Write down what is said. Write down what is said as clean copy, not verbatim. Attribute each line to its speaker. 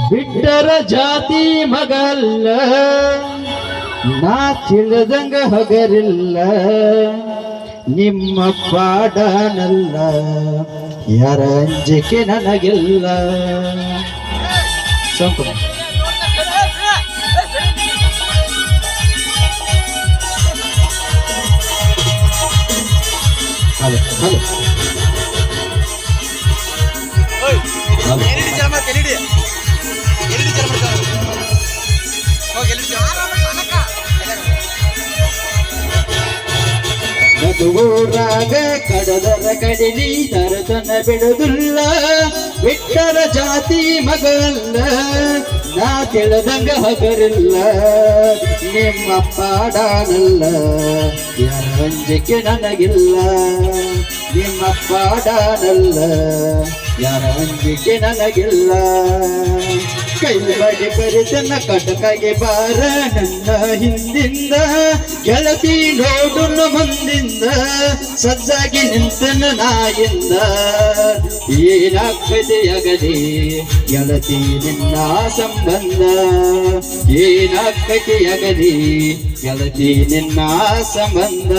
Speaker 1: ಬಿಟ್ಟರ ಜಾತಿ ಮಗಲ್ಲ ನಾ ತಿಳಿದಂಗ ಹಗರಿಲ್ಲ ನಿಮ್ಮ ಪಾಡನಲ್ಲ ಯಾರ ಅಂಜಿಕೆ ನನಗಿಲ್ಲ ಸಂಪು ಹಲೋ ಹಲೋ ಊರಾಗ ಕಡದರ ಕಡಿಲಿ ತರತನ ಬಿಡುದಿಲ್ಲ ಬಿಟ್ಟರ ಜಾತಿ ಮಗಲ್ಲ ನಾ ತಿಳಿದಂಗ ಹಗರಿಲ್ಲ ನಿಮ್ಮ ಪಾಡನಲ್ಲ ಯಾರ ಅಂಜಿಕೆ ನನಗಿಲ್ಲ ನಿಮ್ಮ ಪಾಡನಲ್ಲ ಯಾರ ಅಂಜಿಕೆ ನನಗಿಲ್ಲ ಕೈ ಮಾಡಿ ಕರೆತನ ಕಟಕಾಗೆ ಬಾರ ನನ್ನ ಹಿಂದಿಂದ ಗೆಳತಿ ನೋಡುನು ಮುಂದಿಂದ ಸಜ್ಜಾಗಿ ನಿಂತನ ನಾಯಿಂದ ಏನಾಗ್ತದೆಯಗಲಿ ಗೆಳತಿ ನಿನ್ನ ಸಂಬಂಧ ಏನಾಗ್ತದೆಯಗಲಿ ಗೆಳತಿ ನಿನ್ನ ಸಂಬಂಧ